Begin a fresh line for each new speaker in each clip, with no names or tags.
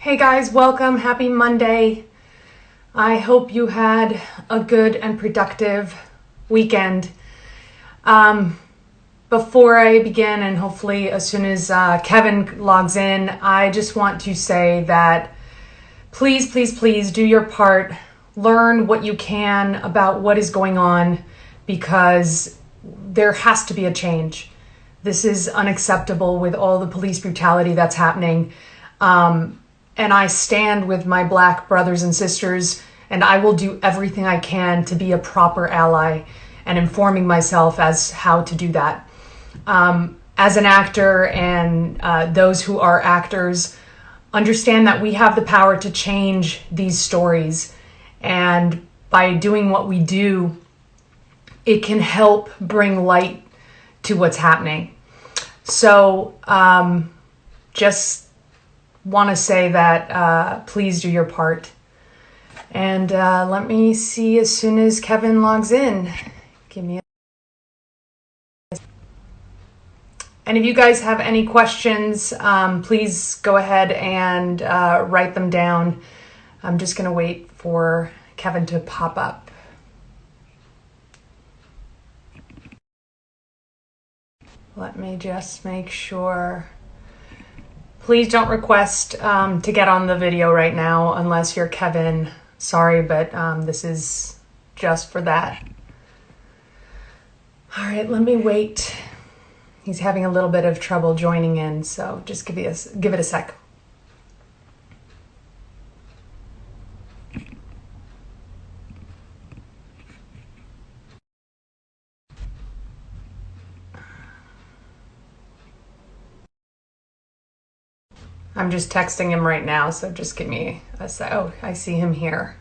Hey guys, welcome. Happy Monday. I hope you had a good and productive weekend. Before I begin, and hopefully as soon as Kevin logs in, I just want to say that please, please, please do your part. Learn what you can about what is going on because there has to be a change. This is unacceptable with all the police brutality that's happening. And I stand with my Black brothers and sisters, and I will do everything I can to be a proper ally and informing myself as how to do that. As an actor and those who are actors, understand that we have the power to change these stories. And by doing what we do, it can help bring light to what's happening. So just want to say that please do your part. And let me see as soon as Kevin logs in. Give me a... And if you guys have any questions, please go ahead and write them down. I'm just going to wait for Kevin to pop up. Let me just make sure. Please don't request to get on the video right now unless you're Kevin. Sorry, but this is just for that. All right, let me wait. He's having a little bit of trouble joining in, so just give it a sec. I'm just texting him right now, so just give me a sec. Oh, I see him here.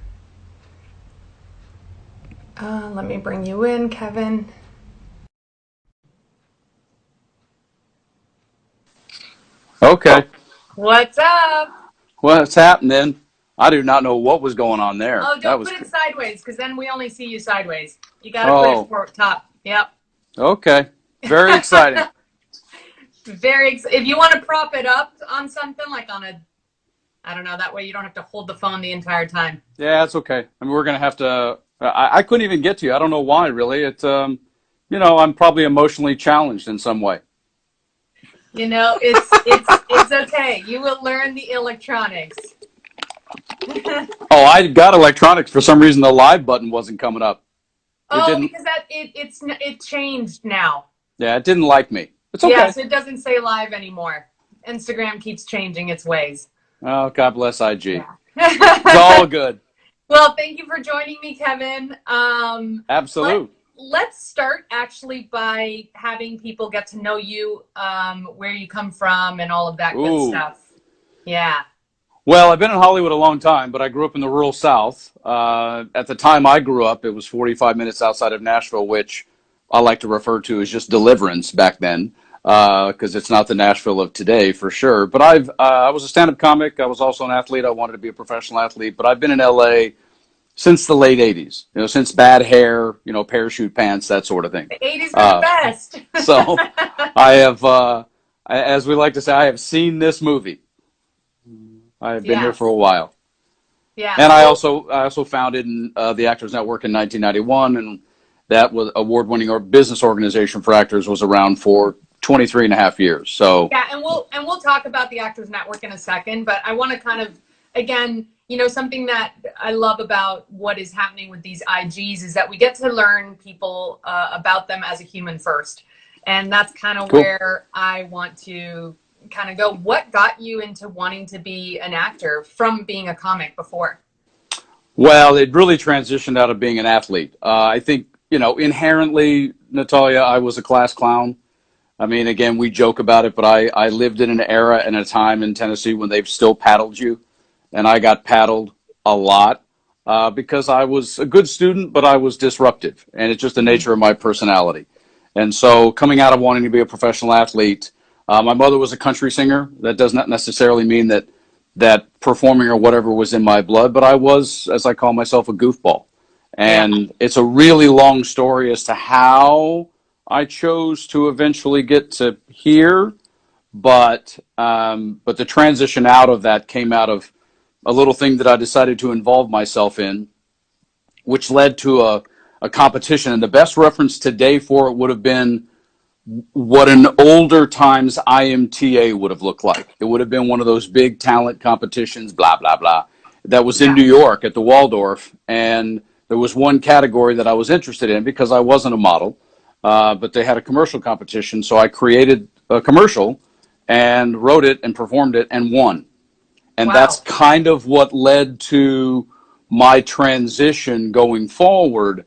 Let me bring you in, Kevin.
Okay.
What's up?
What's happening? I do not know what was going on there.
Oh, don't put it sideways, because then we only see you sideways. You got to put it for top. Yep.
Okay. Very exciting.
If you want to prop it up on something like on a, I don't know, that way you don't have to hold the phone the entire time.
Yeah, that's okay. I mean, we're going to have to, I couldn't even get to you. I don't know why, really. It's, I'm probably emotionally challenged in some way.
You know, it's okay. You will learn the electronics.
Oh, I got electronics. For some reason, the live button wasn't coming up.
Because it changed now.
Yeah, it didn't like me. It's okay.
Yes, it doesn't say live anymore. Instagram keeps changing its ways.
Oh, God bless IG.
Yeah.
It's all good.
Well, thank you for joining me, Kevin.
Absolutely.
Let's start actually by having people get to know you, where you come from and all of that good stuff. Yeah.
Well, I've been in Hollywood a long time, but I grew up in the rural South. At the time I grew up, it was 45 minutes outside of Nashville, which I like to refer to as just Deliverance back then, because it's not the Nashville of today for sure. But I was a stand-up comic. I was also an athlete. I wanted to be a professional athlete, but I've been in LA since the late 80s, since bad hair, parachute pants, that sort of thing.
The 80s were the best.
So I have, as we like to say, I have seen this movie. I have been here for a while.
Yeah.
And I also founded the Actors Network in 1991, and that was award-winning business organization for actors was around for 23 and a half years. So
yeah, and we'll talk about the Actors Network in a second, but I want to kind of, again, something that I love about what is happening with these IGs is that we get to learn people about them as a human first. And that's kind of where I want to kind of go. What got you into wanting to be an actor from being a comic before?
Well, it really transitioned out of being an athlete. I think, inherently, Natalia, I was a class clown. I mean, again, we joke about it, but I lived in an era and a time in Tennessee when they've still paddled you. And I got paddled a lot because I was a good student, but I was disruptive. And it's just the nature of my personality. And so coming out of wanting to be a professional athlete, my mother was a country singer. That does not necessarily mean that performing or whatever was in my blood, but I was, as I call myself, a goofball. And it's a really long story as to how I chose to eventually get to here. but the transition out of that came out of a little thing that I decided to involve myself in, which led to a competition. And the best reference today for it would have been what an older times IMTA would have looked like. It would have been one of those big talent competitions, blah, blah, blah, that was in
Yeah.
New York at the Waldorf. And there was one category that I was interested in because I wasn't a model, but they had a commercial competition. So I created a commercial and wrote it and performed it and won. And that's
Wow.
kind of what led to my transition going forward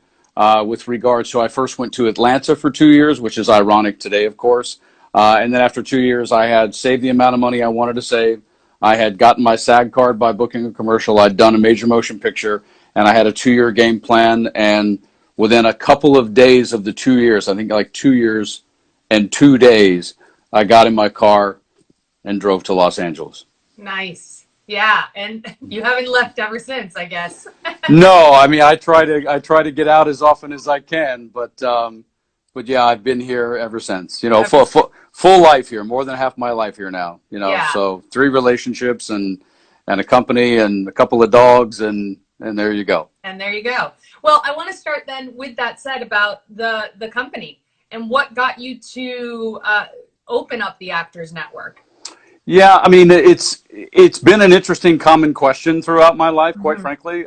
with regards to I first went to Atlanta for 2 years, which is ironic today, of course. And then after 2 years, I had saved the amount of money I wanted to save. I had gotten my SAG card by booking a commercial. I'd done a major motion picture, and I had a 2 year game plan. And within a couple of days of the 2 years, I think like 2 years and 2 days, I got in my car and drove to Los Angeles.
Nice. Yeah. And you haven't left ever since, I guess.
No, I mean I try to get out as often as I can, but yeah, I've been here ever since. You know,
Ever since.
full life here, more than half my life here now. You know,
Yeah.
so 3 relationships and a company and a couple of dogs and there you go.
And there you go. Well, I want to start then with that said about the company and what got you to open up the Actors Network.
Yeah, I mean it's been an interesting common question throughout my life, quite
Hmm.
frankly.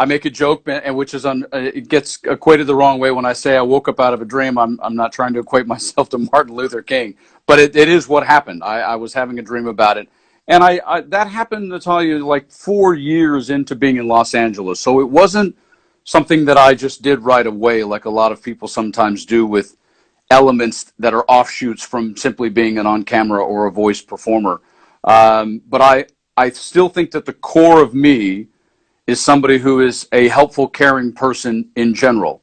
I make a joke, and which is it gets equated the wrong way when I say I woke up out of a dream. I'm not trying to equate myself to Martin Luther King, but it is what happened. I was having a dream about it, and I that happened, Natalia, like 4 years into being in Los Angeles. So it wasn't something that I just did right away, like a lot of people sometimes do with elements that are offshoots from simply being an on camera or a voice performer. But I still think that the core of me is somebody who is a helpful, caring person in general.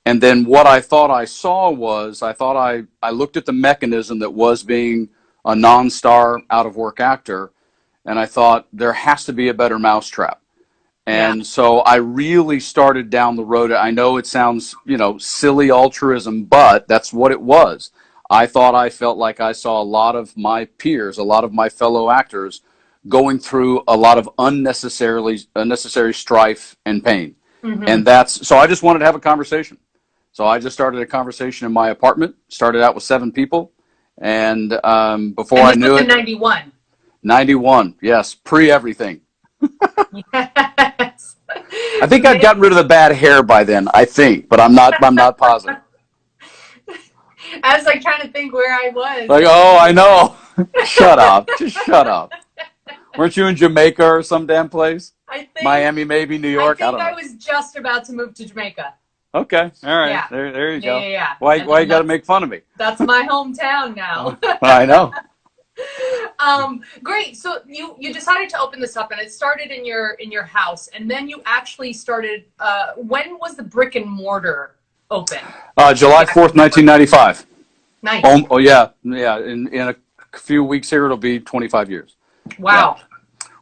And then what I thought I saw was I looked at the mechanism that was being a non-star, out of work actor, and I thought there has to be a better mousetrap.
Yeah.
And so I really started down the road. I know it sounds, silly altruism, but that's what it was. I felt like I saw a lot of my peers, a lot of my fellow actors going through a lot of unnecessary strife and pain.
Hmm.
And so I just wanted to have a conversation. So I just started a conversation in my apartment, started out with 7 people. And before
And
I
this was
knew
in
it,
91.
91, yes, pre everything.
Yes.
I think I'd gotten rid of the bad hair by then, I think, but I'm not positive.
I was like trying to think where I was.
Like, oh, I know. Shut up. Just shut up. Weren't you in Jamaica or some damn place?
I think
Miami, maybe New
I
York? I
think
don't
I
know.
was just about to move to Jamaica.
Okay. All right.
Yeah.
There you
Yeah,
go.
yeah, yeah. And
Why
then
you got to make fun of me?
that's my hometown
Oh,
now.
I know.
Great. So you decided to open this up, and it started in your house, and then you actually started. When was the brick and mortar open?
July
The Actors
4th,
Network.
1995.
Nice.
Oh yeah, yeah. In a few weeks here, it'll be 25 years. Yeah.
Wow.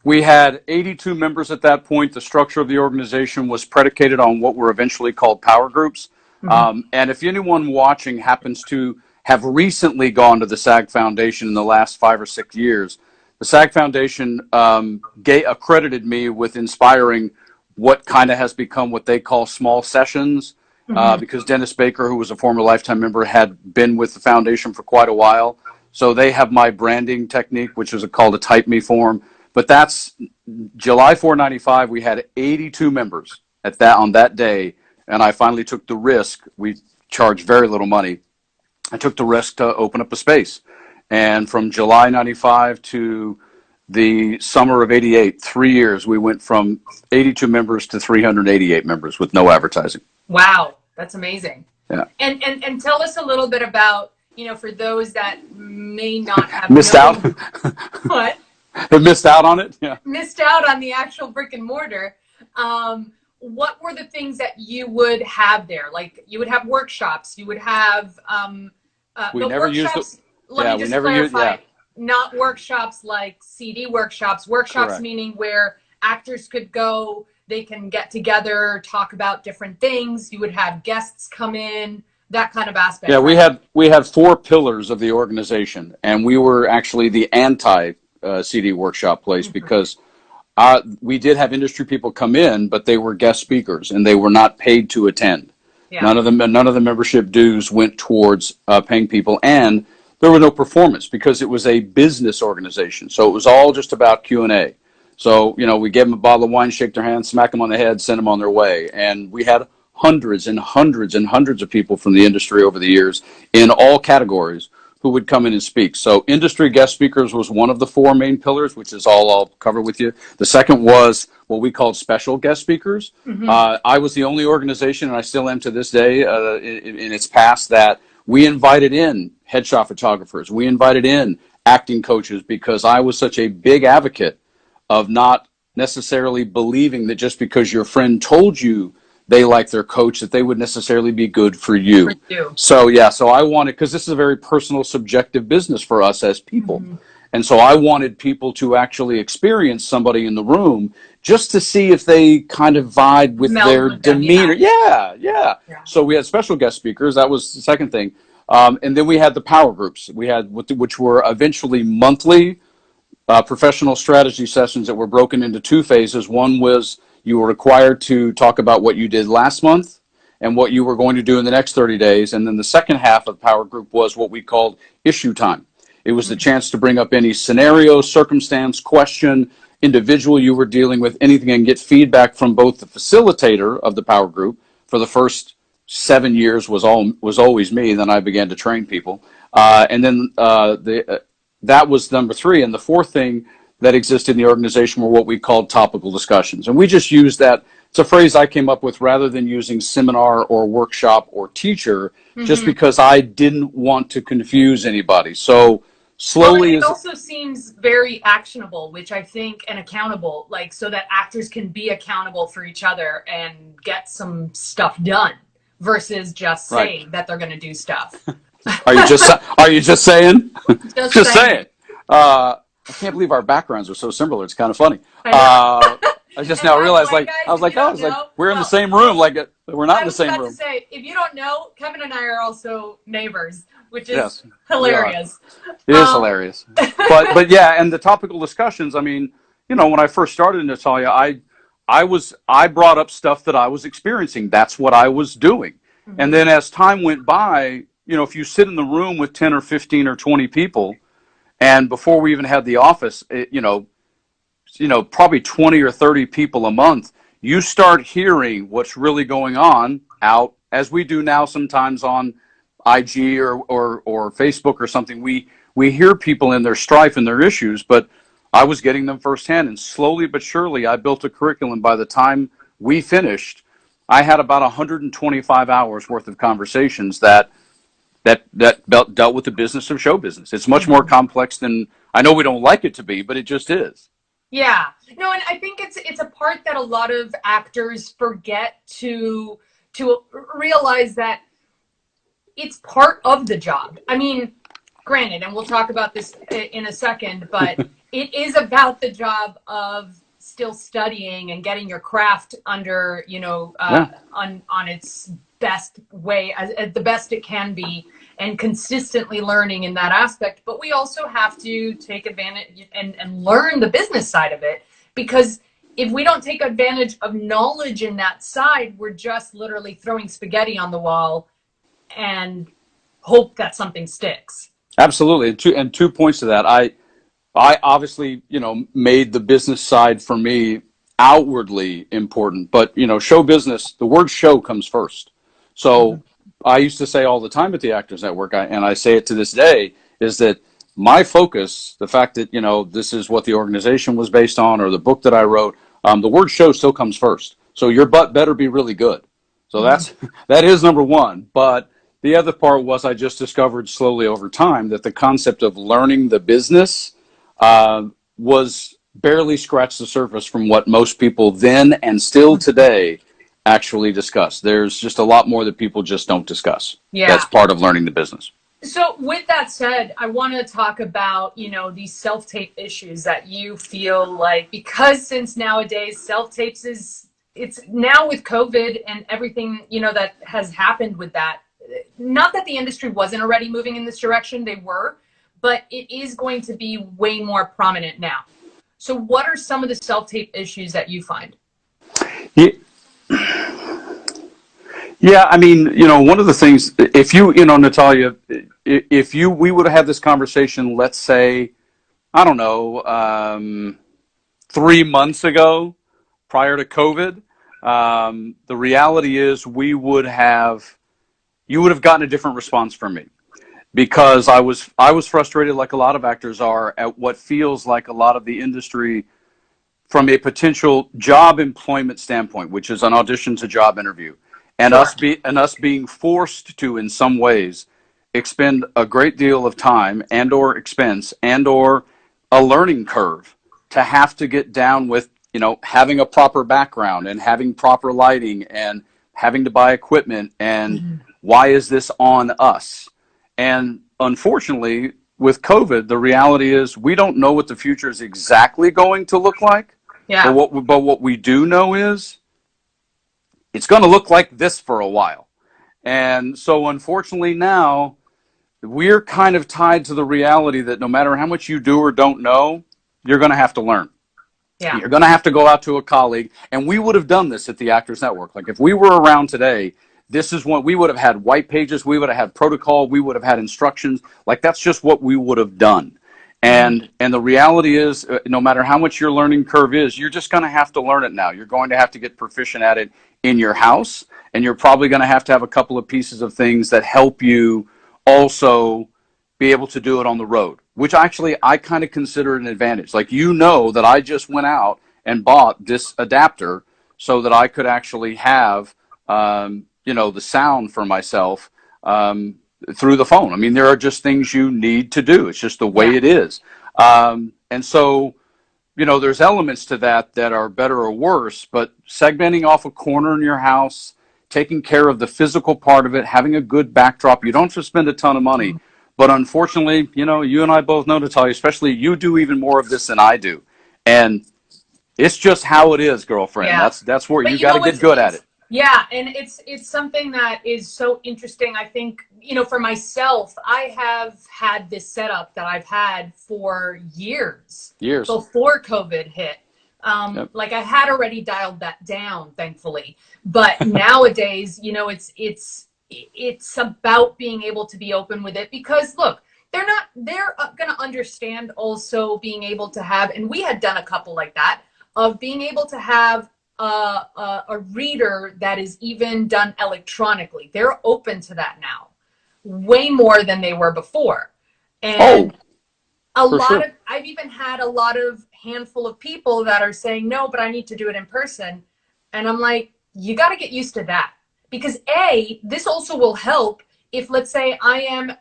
We had 82 members at that point. The structure of the organization was predicated on what were eventually called power groups.
Hmm.
And if anyone watching happens to have recently gone to the SAG Foundation in the last 5 or 6 years, the SAG Foundation accredited me with inspiring what kind of has become what they call small sessions.
Hmm.
Because Dennis Baker, who was a former lifetime member, had been with the foundation for quite a while. So they have my branding technique, which is called a Type Me form. But that's July 4, 95. We had 82 members on that day, and I finally took the risk. We charged very little money. I took the risk to open up a space, and from July 95 to the summer of 88, 3 years, we went from 82 members to 388 members with no advertising.
Wow, that's amazing.
Yeah,
And tell us a little bit about, for those that may not have
missed out.
known what
Missed out on it. Yeah.
missed out on the actual brick and mortar. What were the things that you would have there? Like you would have workshops, you would have
We
but
never used it.
workshops. Let
Yeah,
me
we
just
never used.
clarify.
Yeah,
Not workshops like CD workshops. Workshops
correct.
meaning where actors could go, they can get together, talk about different things. You would have guests come in. that kind of aspect,
Yeah,
right?
we had four pillars of the organization, and we were actually the anti CD workshop place because we did have industry people come in, but they were guest speakers and they were not paid to attend.
Yeah.
None of the membership dues went towards paying people, and there was no performance because it was a business organization. So it was all just about Q&A. So, we gave them a bottle of wine, shake their hand, smack them on the head, send them on their way. And we had hundreds and hundreds and hundreds of people from the industry over the years in all categories who would come in and speak. So industry guest speakers was one of the four main pillars, which is all I'll cover with you. The second was what we called special guest speakers. I was the only organization, and I still am to this day in its past, that we invited in headshot photographers. We invited in acting coaches because I was such a big advocate of not necessarily believing that just because your friend told you they like their coach, that they would necessarily be good for you.
For you.
So yeah, so I wanted, because this is a very personal, subjective business for us as people. And so I wanted people to actually experience somebody in the room just to see if they kind of vibe with
Meld
their
with them,
demeanor.
yeah.
Yeah. So we had special guest speakers. That was the second thing. And then we had the power groups. We had, which were eventually monthly professional strategy sessions that were broken into two phases. One was you were required to talk about what you did last month and what you were going to do in the next 30 days. And then the second half of the power group was what we called issue time. It was the chance to bring up any scenario, circumstance, question, individual you were dealing with, anything, and get feedback from both the facilitator of the power group. For the first 7 years was always me. Then I began to train people. And then that was number three. And the fourth thing that existed in the organization were what we called topical discussions. And we just used that. It's a phrase I came up with rather than using seminar or workshop or teacher, just because I didn't want to confuse anybody. So slowly.
Well, it also seems very actionable, which I think, and accountable, like so that actors can be accountable for each other and get some stuff done versus just saying that they're going to do stuff.
Are you just saying?
Just
saying. I can't believe our backgrounds are so similar. It's kind of funny. I just now realized, we're in the same room. Like we're not in the same room.
I was about to say, if you don't know, Kevin and I are also neighbors, which is hilarious.
It is hilarious. But yeah, and the topical discussions. I mean, when I first started, Natalia, I brought up stuff that I was experiencing. That's what I was doing. And then as time went by, if you sit in the room with 10 or 15 or 20 people, and before we even had the office, probably 20 or 30 people a month, you start hearing what's really going on out, as we do now sometimes on IG or Facebook or something. We hear people in their strife and their issues, but I was getting them firsthand. And slowly but surely, I built a curriculum. By the time we finished, I had about 125 hours worth of conversations that dealt with the business of show business. It's much more complex than, I know we don't like it to be, but it just is.
Yeah. No, and I think it's a part that a lot of actors forget to realize that it's part of the job. I mean, granted, and we'll talk about this in a second, but it is about the job of still studying and getting your craft under, on its best way, as the best it can be, and consistently learning in that aspect. But we also have to take advantage and learn the business side of it, because if we don't take advantage of knowledge in that side, we're just literally throwing spaghetti on the wall and hope that something sticks.
Absolutely. And two points to that. I obviously, made the business side for me outwardly important, but show business, the word show comes first. So I used to say all the time at the Actors Network, and I say it to this day, is that my focus, the fact that, this is what the organization was based on, or the book that I wrote, the word show still comes first. So your butt better be really good. So that is number one. But the other part was, I just discovered slowly over time that the concept of learning the business was barely scratched the surface from what most people then and still today actually discuss. There's just a lot more that people just don't discuss.
Yeah.
That's part of learning the business.
So with that said, I want to talk about, these self-tape issues that you feel like, because since nowadays self-tapes it's now with COVID and everything, that has happened with that, not that the industry wasn't already moving in this direction, they were, but it is going to be way more prominent now. So what are some of the self-tape issues that you find?
Yeah, yeah, I mean, one of the things, if Natalia, if we would have had this conversation, let's say, I don't know, 3 months ago, prior to COVID, the reality is you would have gotten a different response from me, because I was frustrated, like a lot of actors are, at what feels like a lot of the industry from a potential job employment standpoint, which is an audition to job interview, and
Sure.
us being forced to, in some ways, expend a great deal of time and or expense and or a learning curve to have to get down with, having a proper background and having proper lighting and having to buy equipment, and why is this on us? And unfortunately, with COVID, the reality is we don't know what the future is exactly going to look like.
Yeah.
But what we do know is it's going to look like this for a while. And so unfortunately now we're kind of tied to the reality that no matter how much you do or don't know, you're going to have to learn.
Yeah.
You're going to have to go out to a colleague. And we would have done this at the Actors Network. Like, if we were around today, this is what we would have had: white pages, we would have had protocol, we would have had instructions. Like, that's just what we would have done. And the reality is, no matter how much your learning curve is, you're just going to have to learn it now. You're going to have to get proficient at it in your house, and you're probably going to have a couple of pieces of things that help you also be able to do it on the road, which actually I kind of consider an advantage. Like, that I just went out and bought this adapter so that I could actually have, the sound for myself through the phone. I mean, there are just things you need to do. It's just the way it is. And so, there's elements to that are better or worse, but segmenting off a corner in your house, taking care of the physical part of it, having a good backdrop. You don't have to spend a ton of money. But unfortunately, you and I both know, Natalia, especially you do even more of this than I do. And it's just how it is, girlfriend.
Yeah.
That's where
But
you got to get good at it.
Yeah, and it's something that is so interesting. I think, for myself, I have had this setup that I've had for years before COVID hit. Like, I had already dialed that down, thankfully. But nowadays, it's about being able to be open with it, because look, they're going to understand also being able to have, and we had done a couple like that, of being able to have a reader that is even done electronically. They're open to that now, way more than they were before. And I've even had a lot of handful of people that are saying, no, but I need to do it in person. And I'm like, you got to get used to that. Because this also will help if, let's say, I am,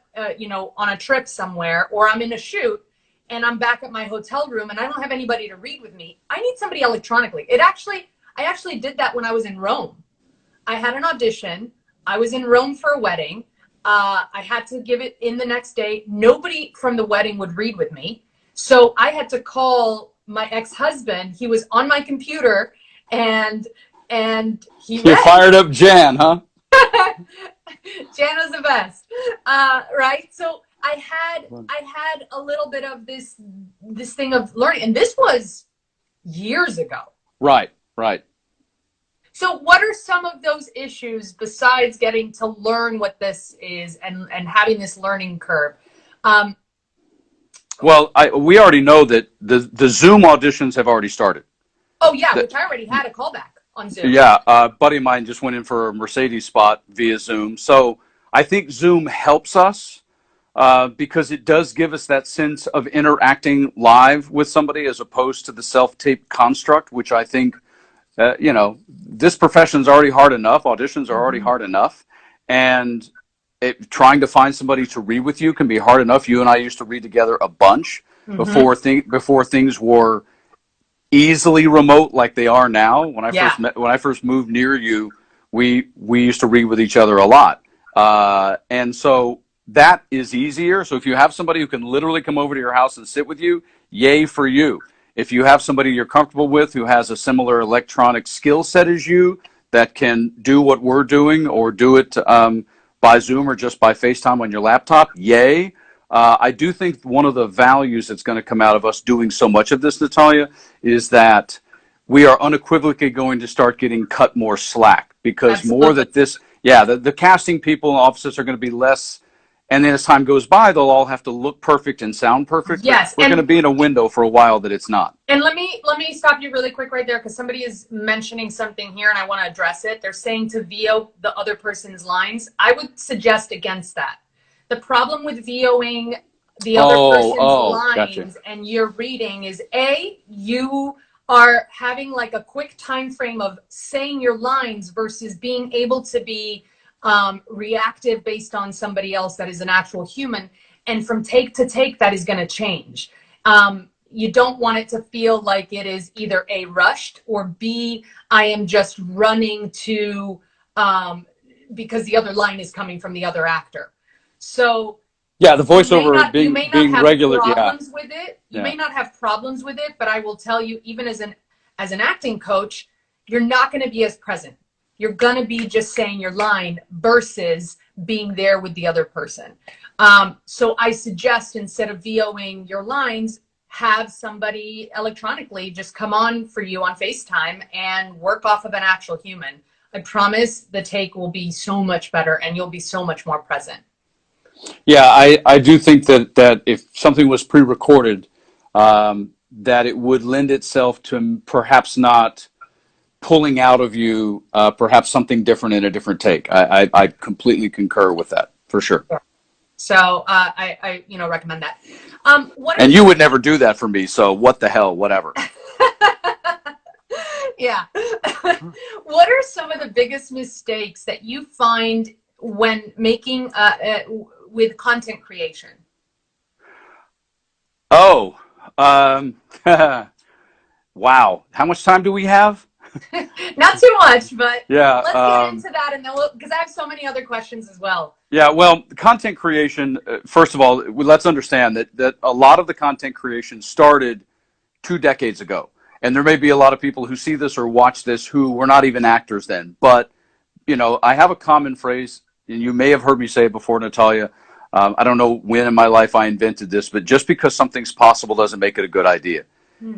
on a trip somewhere, or I'm in a shoot and I'm back at my hotel room and I don't have anybody to read with me. I need somebody electronically. I actually did that when I was in Rome. I had an audition. I was in Rome for a wedding. I had to give it in the next day. Nobody from the wedding would read with me. So I had to call my ex-husband. He was on my computer, and he read.
You fired up Jan, huh?
Jan was the best, right? So I had a little bit of this thing of learning, and this was years ago.
Right.
So what are some of those issues besides getting to learn what this is and having this learning curve?
Well, we already know that the Zoom auditions have already started.
Oh yeah, which I already had a callback on Zoom.
Yeah, a buddy of mine just went in for a Mercedes spot via Zoom. So I think Zoom helps us because it does give us that sense of interacting live with somebody, as opposed to the self-tape construct, which I think, this profession's already hard enough. Auditions are already hard enough. And trying to find somebody to read with you can be hard enough. You and I used to read together a bunch before things were easily remote like they are now. When I first moved near you, we used to read with each other a lot. And so that is easier. So if you have somebody who can literally come over to your house and sit with you, yay for you. If you have somebody you're comfortable with who has a similar electronic skill set as you that can do what we're doing, or do it by Zoom or just by FaceTime on your laptop, yay. I do think one of the values that's going to come out of us doing so much of this, Natalia, is that we are unequivocally going to start getting cut more slack, because more
Absolutely.
that this, yeah, the casting people and offices are going to be less, and then as time goes by, they'll all have to look perfect and sound perfect, but
Yes,
we're going to be in a window for a while that it's not.
and let me stop you really quick right there, because somebody is mentioning something here and I want to address it. They're saying to VO the other person's lines. I would suggest against that. The problem with VOing the other person's
Gotcha.
lines and your reading is, A, you are having like a quick time frame of saying your lines versus being able to be reactive based on somebody else that is an actual human. And from take to take, that is going to change. You don't want it to feel like it is either A, rushed, or B, I am just running to, because the other line is coming from the other actor. So
Yeah, the voiceover
you may not
being
have
regular. Yeah,
problems with it. You
yeah.
may not have problems with it, but I will tell you, even as an acting coach, you're not going to be as present. You're going to be just saying your line versus being there with the other person. So I suggest, instead of VOing your lines, have somebody electronically just come on for you on FaceTime and work off of an actual human. I promise the take will be so much better and you'll be so much more present.
Yeah, I do think that if something was pre-recorded, that it would lend itself to perhaps not pulling out of you perhaps something different in a different take. I completely concur with that, for sure.
Yeah. So I recommend that.
And you would never do that for me, so what the hell, whatever.
Yeah. What are some of the biggest mistakes that you find when making with content creation?
Oh, wow. How much time do we have?
Not too much, but
Yeah.
let's get into that, and then because I have so many other questions as well.
Yeah, well, content creation, first of all, let's understand that a lot of the content creation started 2 decades ago. And there may be a lot of people who see this or watch this who were not even actors then. But, I have a common phrase, and you may have heard me say it before, Natalia. I don't know when in my life I invented this, but just because something's possible doesn't make it a good idea.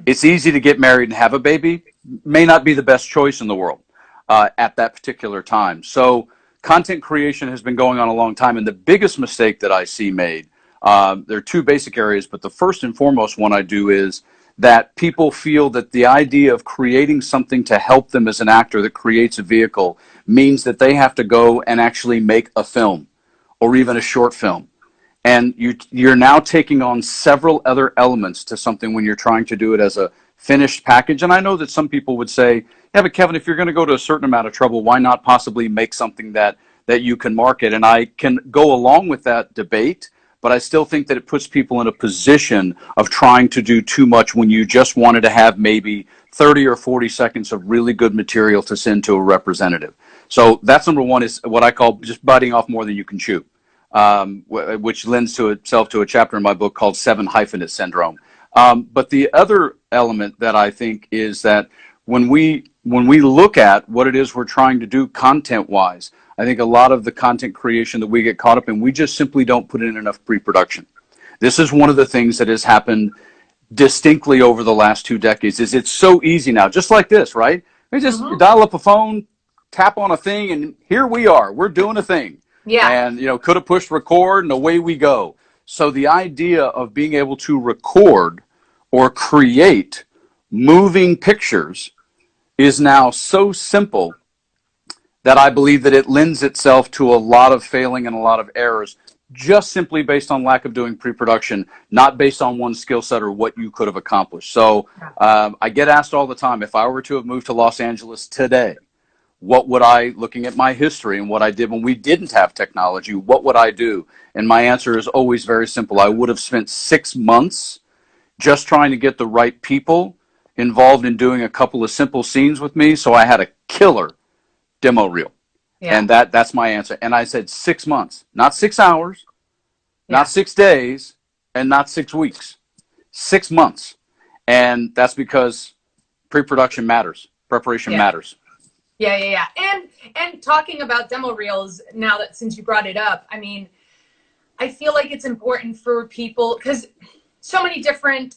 It's easy to get married and have a baby, may not be the best choice in the world at that particular time. So content creation has been going on a long time, and the biggest mistake that I see made, there are two basic areas, but the first and foremost one I do is that people feel that the idea of creating something to help them as an actor that creates a vehicle means that they have to go and actually make a film or even a short film. And you're now taking on several other elements to something when you're trying to do it as a finished package. And I know that some people would say, yeah, but Kevin, if you're going to go to a certain amount of trouble, why not possibly make something that you can market? And I can go along with that debate, but I still think that it puts people in a position of trying to do too much when you just wanted to have maybe 30 or 40 seconds of really good material to send to a representative. So that's number one, is what I call just biting off more than you can chew. Which lends to itself to a chapter in my book called 7 Hyphenate Syndrome. But the other element that I think is that when we look at what it is we're trying to do content-wise, I think a lot of the content creation that we get caught up in, we just simply don't put in enough pre-production. This is one of the things that has happened distinctly over the last 2 decades, is it's so easy now, just like this, right? We just dial up a phone, tap on a thing, and here we are. We're doing a thing.
Yeah.
And, could have pushed record and away we go. So the idea of being able to record or create moving pictures is now so simple that I believe that it lends itself to a lot of failing and a lot of errors, just simply based on lack of doing pre-production, not based on one skill set or what you could have accomplished. So I get asked all the time, if I were to have moved to Los Angeles today, what would I, looking at my history and what I did when we didn't have technology, what would I do? And my answer is always very simple. I would have spent 6 months just trying to get the right people involved in doing a couple of simple scenes with me, so I had a killer demo reel. Yeah. And that's my answer. And I said 6 months, not 6 hours, not 6 days, and not 6 weeks. 6 months. And that's because pre-production matters. Preparation matters.
And talking about demo reels now, that since you brought it up, I mean, I feel like it's important for people because so many different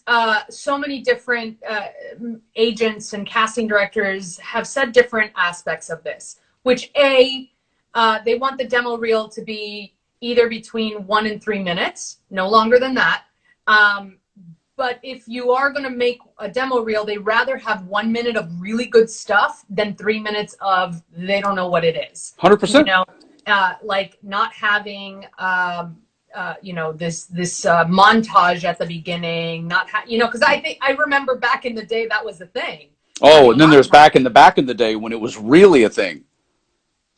agents and casting directors have said different aspects of this. Which they want the demo reel to be either between 1 and 3 minutes, no longer than that. But if you are going to make a demo reel, they rather have 1 minute of really good stuff than 3 minutes of they don't know what it is.
100%.
Like not having, this montage at the beginning, because I remember back in the day that was the thing.
Oh, and then there's back in the day when it was really a thing.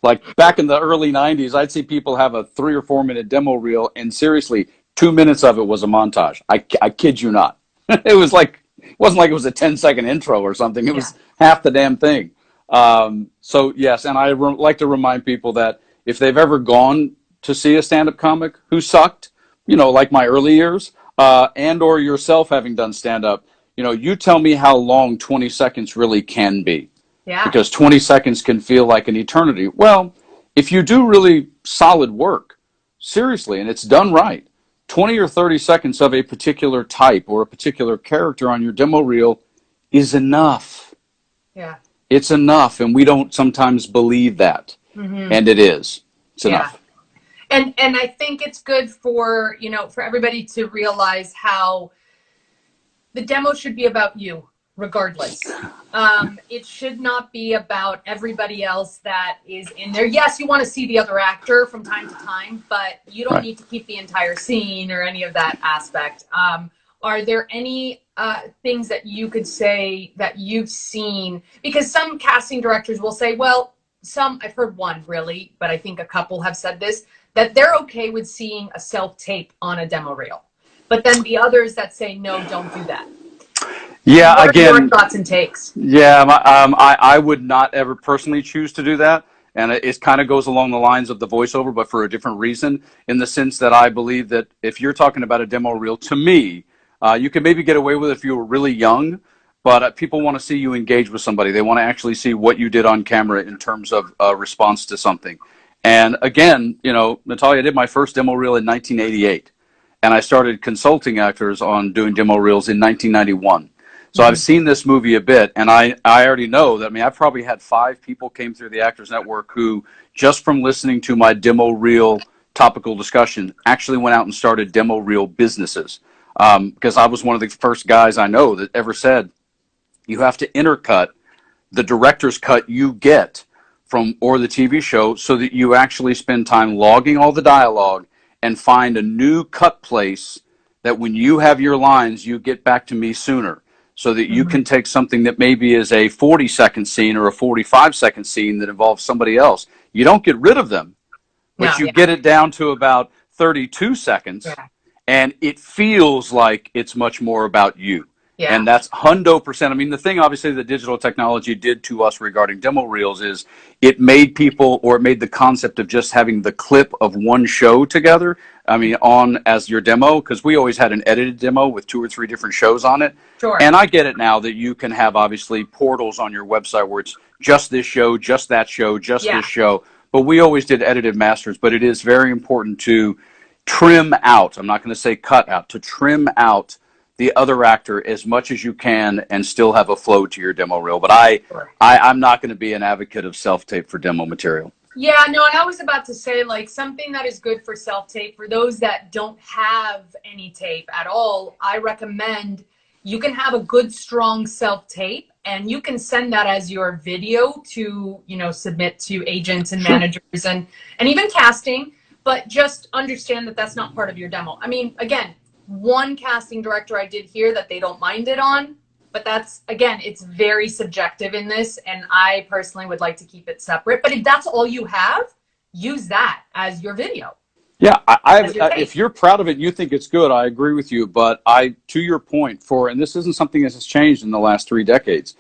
Like back in the early 90s, I'd see people have a 3 or 4 minute demo reel, and seriously, 2 minutes of it was a montage. I kid you not. It wasn't like it was a 10-second intro or something. It was half the damn thing. So yes, and I like to remind people that if they've ever gone to see a stand-up comic who sucked, like my early years, and or yourself having done stand-up, you tell me how long 20 seconds really can be.
Yeah.
Because 20 seconds can feel like an eternity. Well, if you do really solid work, seriously, and it's done right, 20 or 30 seconds of a particular type or a particular character on your demo reel is enough.
Yeah.
It's enough, and we don't sometimes believe that. Mm-hmm. And it is. It's enough.
And I think it's good for everybody to realize how the demo should be about you. Regardless, it should not be about everybody else that is in there. Yes, you want to see the other actor from time to time, but you don't need to keep the entire scene or any of that aspect. Are there any things that you could say that you've seen? Because some casting directors will say, well, I've heard one really, but I think a couple have said this, that they're okay with seeing a self-tape on a demo reel. But then the others that say, no, don't do that.
Yeah,
what
again,
are your thoughts and takes?
Yeah, I would not ever personally choose to do that. And it kind of goes along the lines of the voiceover, but for a different reason, in the sense that I believe that if you're talking about a demo reel, to me, you can maybe get away with it if you were really young, but people want to see you engage with somebody. They want to actually see what you did on camera in terms of response to something. And again, Natalia, I did my first demo reel in 1988, and I started consulting actors on doing demo reels in 1991. So I've seen this movie a bit, and I already know that, I've probably had 5 people came through the Actors Network who, just from listening to my demo reel topical discussion, actually went out and started demo reel businesses. Because I was one of the first guys I know that ever said, you have to intercut the director's cut you get from or the TV show so that you actually spend time logging all the dialogue and find a new cut place that when you have your lines, you get back to me sooner. So that you can take something that maybe is a 40-second scene or a 45-second scene that involves somebody else. You don't get rid of them, but you get it down to about 32 seconds, and it feels like it's much more about you. Yeah. And that's 100%. The thing, obviously, that digital technology did to us regarding demo reels is it made the concept of just having the clip of one show together, on as your demo, because we always had an edited demo with 2 or 3 different shows on it.
Sure.
And I get it now that you can have, obviously, portals on your website where it's just this show, just that show, just this show. But we always did edited masters. But it is very important to trim out, I'm not going to say cut out, to trim out the other actor as much as you can and still have a flow to your demo reel. But I'm not going to be an advocate of self-tape for demo material.
Yeah, no, and I was about to say, something that is good for self-tape, for those that don't have any tape at all, I recommend you can have a good, strong self-tape, and you can send that as your video to, submit to agents and managers and even casting, but just understand that that's not part of your demo. Again, one casting director I did hear that they don't mind it on, but that's, again, it's very subjective in this, and I personally would like to keep it separate. But if that's all you have, use that as your video.
Yeah, if you're proud of it, you think it's good, I agree with you. But to your point, and this isn't something that has changed in the last 3 decades,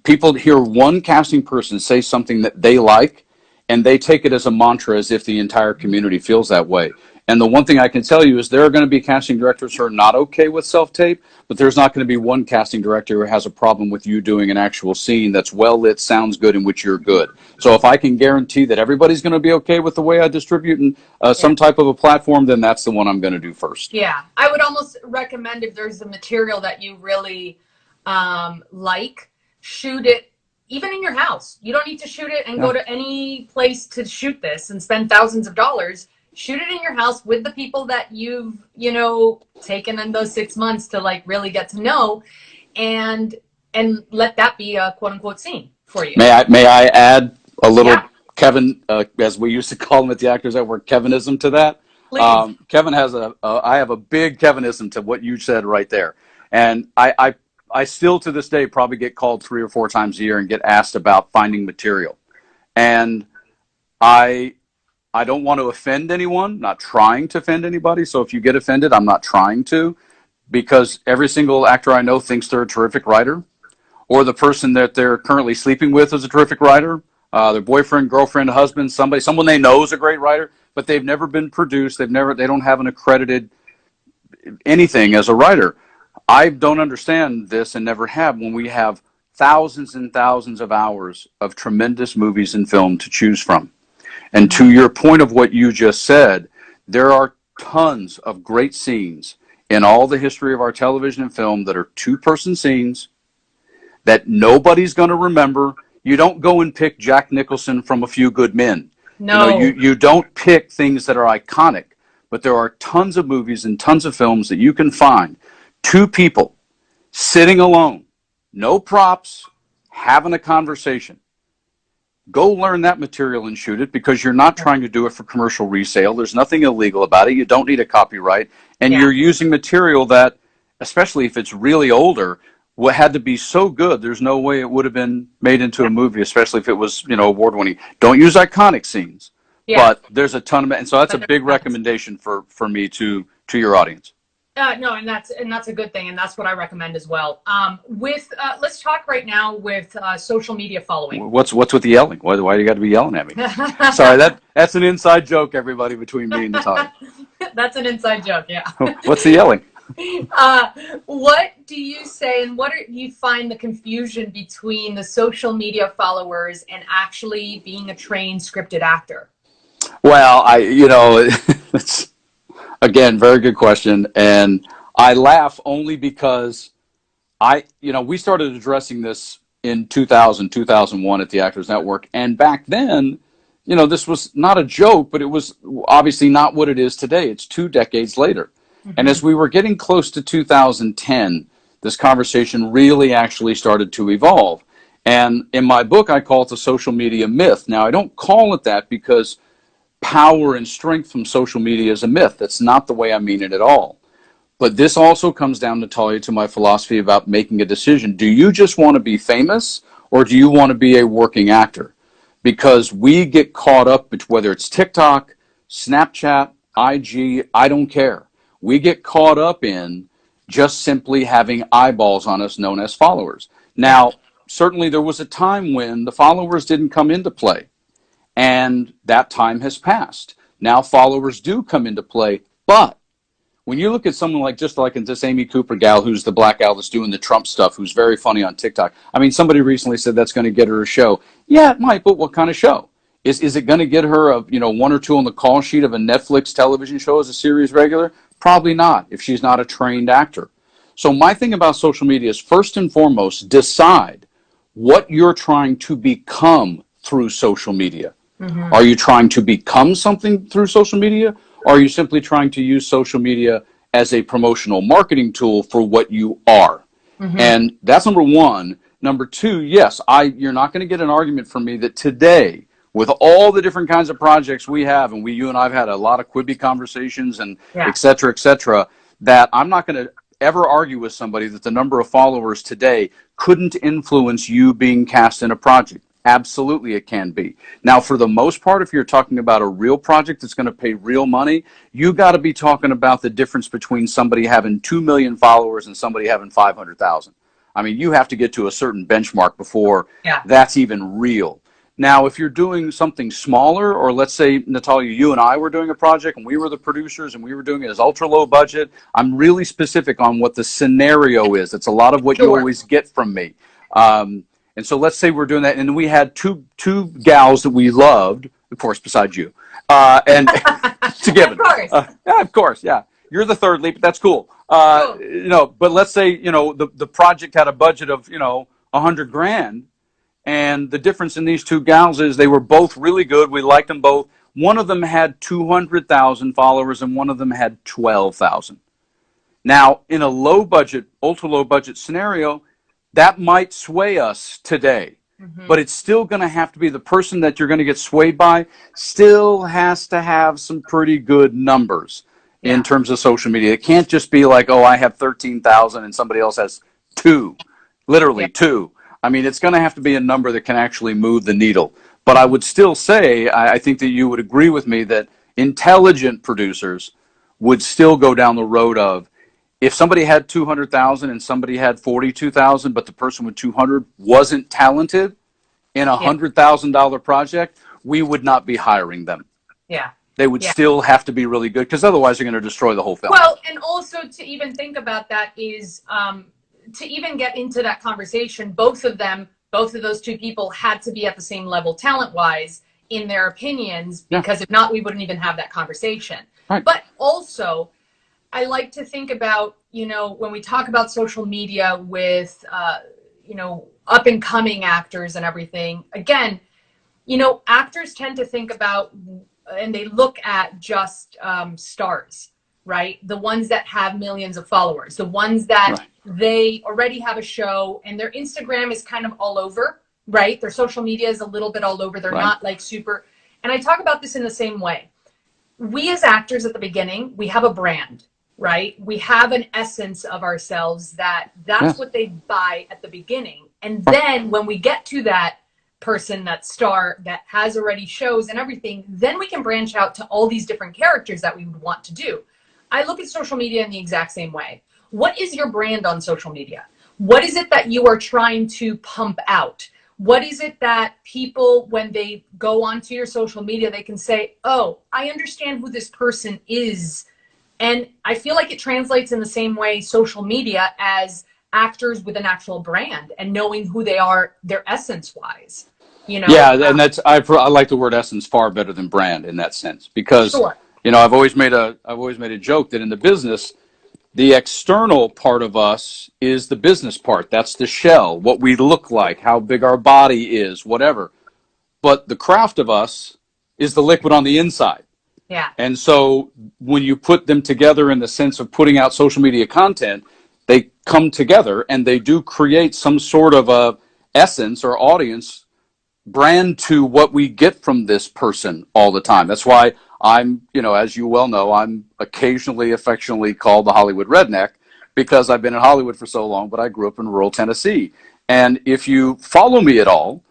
people hear one casting person say something that they like, and they take it as a mantra as if the entire community feels that way. And the one thing I can tell you is there are going to be casting directors who are not okay with self-tape, but there's not going to be one casting director who has a problem with you doing an actual scene that's well lit, sounds good, in which you're good. So if I can guarantee that everybody's going to be okay with the way I distribute in some type of a platform, then that's the one I'm going to do first.
Yeah, I would almost recommend, if there's a material that you really like, shoot it even in your house. You don't need to shoot it and go to any place to shoot this and spend thousands of dollars. Shoot it in your house with the people that you've, taken in those 6 months to like really get to know, and let that be a quote unquote scene for you.
May I add a little Kevin, as we used to call him at the Actors Network, Kevinism to that?
Please.
Kevin has I have a big Kevinism to what you said right there. And I still to this day probably get called 3 or 4 times a year and get asked about finding material. And I don't want to offend anyone, not trying to offend anybody. So if you get offended, I'm not trying to, because every single actor I know thinks they're a terrific writer, or the person that they're currently sleeping with is a terrific writer, their boyfriend, girlfriend, husband, someone they know is a great writer, but they've never been produced. They don't have an accredited anything as a writer. I don't understand this, and never have, when we have thousands and thousands of hours of tremendous movies and film to choose from. And to your point of what you just said, there are tons of great scenes in all the history of our television and film that are 2-person scenes that nobody's going to remember. You don't go and pick Jack Nicholson from A Few Good Men.
No.
You don't pick things that are iconic, but there are tons of movies and tons of films that you can find 2 people sitting alone, no props, having a conversation. Go learn that material and shoot it, because you're not trying to do it for commercial resale. There's nothing illegal about it. You don't need a copyright. And you're using material that, especially if it's really older, had to be so good, there's no way it would have been made into a movie, especially if it was, award-winning. Don't use iconic scenes. But there's a ton of, and so that's a big recommendation for me to your audience.
No, and that's a good thing, and that's what I recommend as well. Let's talk right now with social media following.
What's with the yelling? Why do you got to be yelling at me? Sorry, that's an inside joke, everybody, between me and Natalia.
That's an inside joke, yeah.
What's the yelling?
What do you say, and what do you find the confusion between the social media followers and actually being a trained scripted actor?
Well, it's, again, very good question. And I laugh only because we started addressing this in 2000, 2001 at the Actors Network. And back then, this was not a joke, but it was obviously not what it is today. It's 2 decades later. Mm-hmm. And as we were getting close to 2010, this conversation really actually started to evolve. And in my book, I call it the social media myth. Now, I don't call it that because power and strength from social media is a myth. That's not the way I mean it at all. But this also comes down, Natalia, to my philosophy about making a decision. Do you just want to be famous, or do you want to be a working actor? Because we get caught up, whether it's TikTok, Snapchat, IG, I don't care. We get caught up in just simply having eyeballs on us, known as followers. Now, certainly there was a time when the followers didn't come into play. And that time has passed. Now followers do come into play. But when you look at someone like this Amy Cooper gal, who's the black gal that's doing the Trump stuff, who's very funny on TikTok. I mean, somebody recently said that's going to get her a show. Yeah, it might, but what kind of show? Is it going to get her 1 or 2 on the call sheet of a Netflix television show as a series regular? Probably not, if she's not a trained actor. So my thing about social media is, first and foremost, decide what you're trying to become through social media. Mm-hmm. Are you trying to become something through social media? Or are you simply trying to use social media as a promotional marketing tool for what you are? Mm-hmm. And that's number 1. Number 2, yes, you're not going to get an argument from me that today, with all the different kinds of projects we have, and you and I have had a lot of Quibi conversations and et cetera, that I'm not going to ever argue with somebody that the number of followers today couldn't influence you being cast in a project. Absolutely, it can be. Now, for the most part, if you're talking about a real project that's going to pay real money, you got to be talking about the difference between somebody having 2 million followers and somebody having 500,000. I mean, you have to get to a certain benchmark before that's even real. Now, if you're doing something smaller, or let's say, Natalia, you and I were doing a project and we were the producers and we were doing it as ultra low budget, I'm really specific on what the scenario is. It's a lot of what you
Sure.
always get from me. And so let's say we're doing that, and we had two gals that we loved, of course, besides you, and to give
Of course.
yeah, of course, yeah. You're the third lead, but that's cool.
Cool.
But let's say, the project had a budget of, 100 grand. And the difference in these two gals is they were both really good. We liked them both. One of them had 200,000 followers and one of them had 12,000. Now, in a low budget, ultra low budget scenario, that might sway us today. But it's still going to have to be the person that you're going to get swayed by still has to have some pretty good numbers in terms of social media. It can't just be like, oh, I have 13,000 and somebody else has two, literally two. I mean, it's going to have to be a number that can actually move the needle. But I would still say, I think that you would agree with me that intelligent producers would still go down the road of, if somebody had 200,000 and somebody had 42,000, but the person with 200 wasn't talented in $100,000 project, we would not be hiring them.
Yeah.
They would still have to be really good, because otherwise you're going to destroy the whole film.
Well, and also to even think about that is, to even get into that conversation, both of those two people had to be at the same level talent-wise in their opinions, because if not, we wouldn't even have that conversation. Right. But also, I like to think about, when we talk about social media with, up and coming actors and everything, again, actors tend to think about, and they look at just stars, right? The ones that have millions of followers, the ones that they already have a show and their Instagram is kind of all over, right? Their social media is a little bit all over. They're not like super. And I talk about this in the same way. We as actors at the beginning, we have a brand, right? We have an essence of ourselves that's what they buy at the beginning. And then when we get to that person, that star that has already shows and everything, then we can branch out to all these different characters that we would want to do. I look at social media in the exact same way. What is your brand on social media? What is it that you are trying to pump out? What is it that people, when they go onto your social media, they can say, oh, I understand who this person is. And I feel like it translates in the same way, social media, as actors with an actual brand and knowing who they are, their essence wise.
Yeah, and I like the word essence far better than brand in that sense, because I've always made a joke that in the business, the external part of us is the business part. That's the shell, what we look like, how big our body is, whatever. But the craft of us is the liquid on the inside.
Yeah.
And so when you put them together in the sense of putting out social media content, they come together and they do create some sort of a essence or audience brand to what we get from this person all the time. That's why I'm, as you well know, I'm occasionally affectionately called the Hollywood redneck, because I've been in Hollywood for so long, but I grew up in rural Tennessee. And if you follow me at all,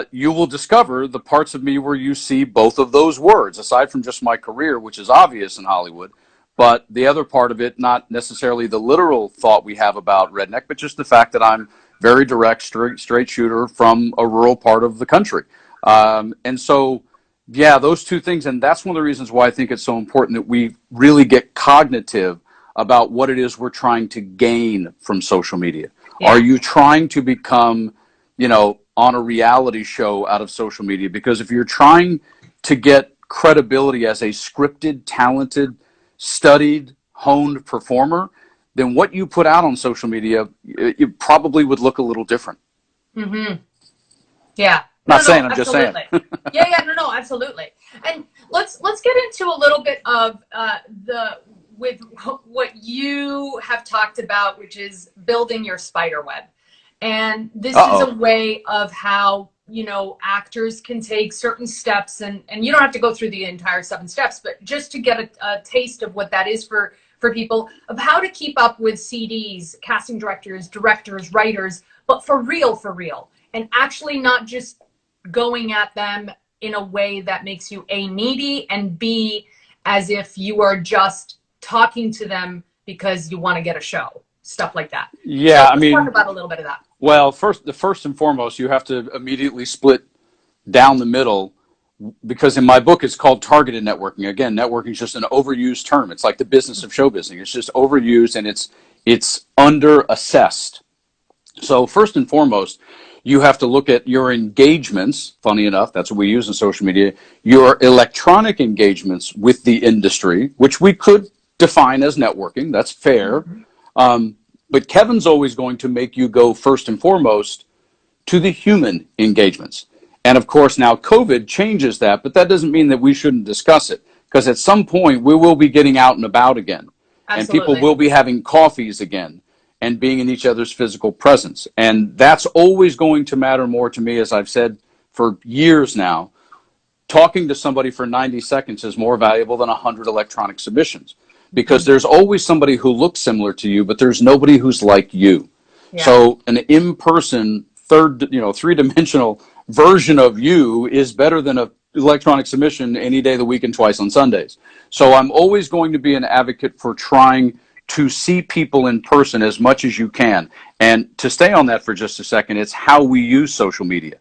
you will discover the parts of me where you see both of those words, aside from just my career, which is obvious in Hollywood. But the other part of it, not necessarily the literal thought we have about redneck, but just the fact that I'm very direct, straight shooter from a rural part of the country. And so, those two things. And that's one of the reasons why I think it's so important that we really get cognitive about what it is we're trying to gain from social media. Yeah. Are you trying to become, on a reality show out of social media? Because if you're trying to get credibility as a scripted, talented, studied, honed performer, then what you put out on social media, it probably would look a little different.
Mm-hmm. Yeah.
I'm just saying.
No, absolutely. And let's get into a little bit of with what you have talked about, which is building your spider web. And this is a way of how, actors can take certain steps, and you don't have to go through the entire 7 steps, but just to get a taste of what that is for people, of how to keep up with CDs, casting directors, writers, but for real, and actually not just going at them in a way that makes you A, needy, and B, as if you are just talking to them because you want to get a show, stuff like that.
Yeah,
so let's talk about a little bit of that.
Well, first and foremost, you have to immediately split down the middle, because in my book it's called targeted networking. Again, networking is just an overused term. It's like the business of show business. It's just overused, and it's under assessed. So first and foremost, you have to look at your engagements. Funny enough, that's what we use in social media. Your electronic engagements with the industry, which we could define as networking. That's fair. But Kevin's always going to make you go first and foremost to the human engagements. And of course, now COVID changes that, but that doesn't mean that we shouldn't discuss it, because at some point we will be getting out and about again. Absolutely. And people will be having coffees again and being in each other's physical presence. And that's always going to matter more to me, as I've said for years now. Talking to somebody for 90 seconds is more valuable than 100 electronic submissions, because there's always somebody who looks similar to you, but there's nobody who's like you. Yeah. So an in-person, three-dimensional version of you is better than an electronic submission any day of the week and twice on Sundays. So I'm always going to be an advocate for trying to see people in person as much as you can. And to stay on that for just a second, it's how we use social media,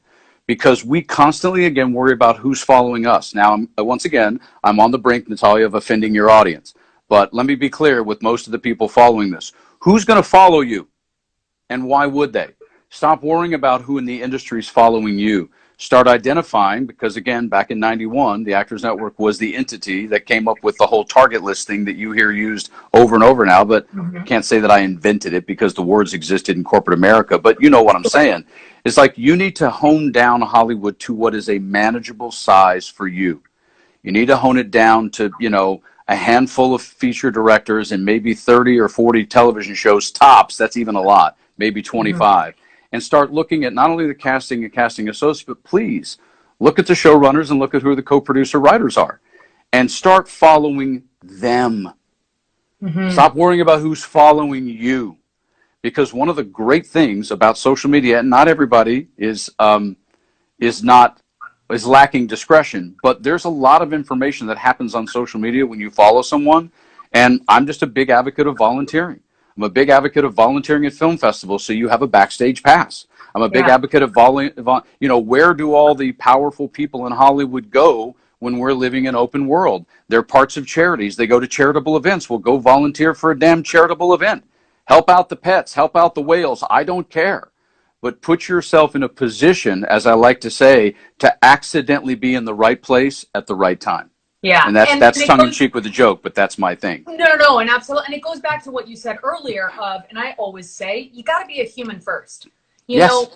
because we constantly, again, worry about who's following us. Now, once again, I'm on the brink, Natalia, of offending your audience. But let me be clear with most of the people following this. Who's going to follow you, and why would they? Stop worrying about who in the industry is following you. Start identifying, because again, back in 91, the Actors Network was the entity that came up with the whole target list thing that you hear used over and over now, but can't say that I invented it, because the words existed in corporate America, but you know what I'm saying. It's like you need to hone down Hollywood to what is a manageable size for you. You need to hone it down to, a handful of feature directors and maybe 30 or 40 television shows tops. That's even a lot, maybe 25. And start looking at not only the casting and casting associates, but please look at the showrunners and look at who the co-producer writers are, and start following them. Stop worrying about who's following you, because one of the great things about social media, and not everybody is lacking discretion, but there's a lot of information that happens on social media when you follow someone. And I'm just a big advocate of volunteering. I'm a big advocate of volunteering at film festivals, so you have a backstage pass. I'm a big advocate of where do all the powerful people in Hollywood go when we're living in open world? They're parts of charities. They go to charitable events. Well, go volunteer for a damn charitable event. Help out the pets. Help out the whales. I don't care. But put yourself in a position, as I like to say, to accidentally be in the right place at the right time.
Yeah.
And that's tongue-in-cheek with a joke, but that's my thing.
No, and absolutely. And it goes back to what you said earlier and I always say, you got to be a human first. You know,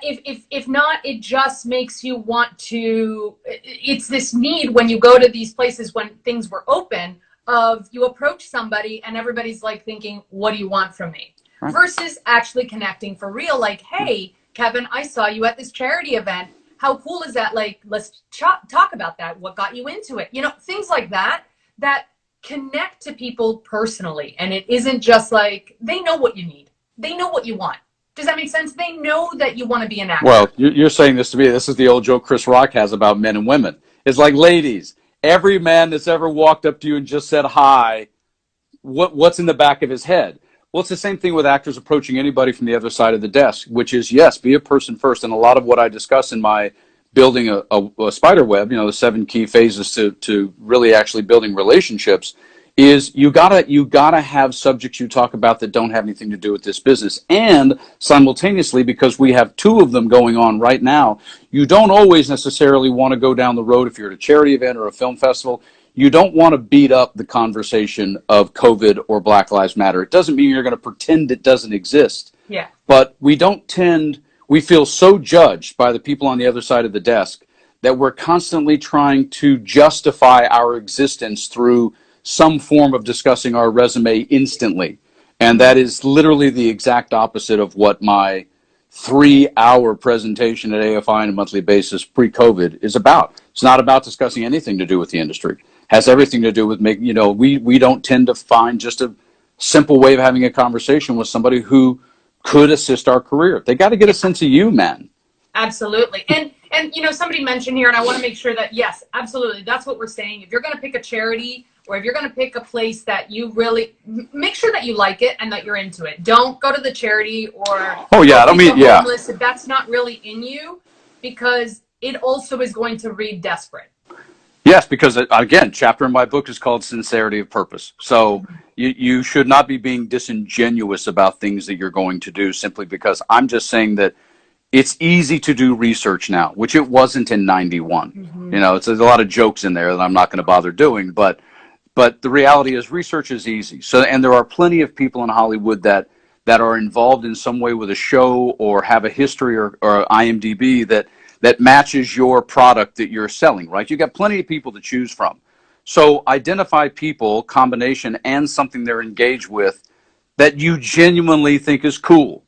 if not, it just makes you want to, it's this need when you go to these places when things were open, of you approach somebody and everybody's like thinking, what do you want from me? Right. Versus actually connecting for real. Like, hey, Kevin, I saw you at this charity event. How cool is that? Like, let's talk about that. What got you into it? Things like that connect to people personally. And it isn't just like, they know what you need. They know what you want. Does that make sense? They know that you want to be an actor.
Well, you're saying this to me. This is the old joke Chris Rock has about men and women. It's like, ladies, every man that's ever walked up to you and just said hi, what's in the back of his head? Well, it's the same thing with actors approaching anybody from the other side of the desk, which is, yes, be a person first. And a lot of what I discuss in my building a spider web, the 7 key phases to really actually building relationships, is you gotta have subjects you talk about that don't have anything to do with this business. And simultaneously, because we have 2 of them going on right now, you don't always necessarily want to go down the road if you're at a charity event or a film festival. You don't want to beat up the conversation of COVID or Black Lives Matter. It doesn't mean you're going to pretend it doesn't exist.
Yeah.
But we feel so judged by the people on the other side of the desk that we're constantly trying to justify our existence through some form of discussing our resume instantly. And that is literally the exact opposite of what my 3-hour presentation at AFI on a monthly basis pre-COVID is about. It's not about discussing anything to do with the industry. Has everything to do with making, we don't tend to find just a simple way of having a conversation with somebody who could assist our career. They got to get a sense of you, man.
Absolutely. And somebody mentioned here, and I want to make sure that, yes, absolutely. That's what we're saying. If you're going to pick a charity, or if you're going to pick a place that you really, make sure that you like it and that you're into it. Don't go to the charity or homeless if that's not really in you, because it also is going to read desperate.
Yes, because again, chapter in my book is called Sincerity of Purpose. So you should not be being disingenuous about things that you're going to do simply because I'm just saying that it's easy to do research now, which it wasn't in 91. You know, there's a lot of jokes in there that I'm not going to bother doing, but the reality is research is easy. So, and there are plenty of people in Hollywood that are involved in some way with a show or have a history or IMDb that matches your product that you're selling, right? You got plenty of people to choose from. So identify people, combination, and something they're engaged with that you genuinely think is cool.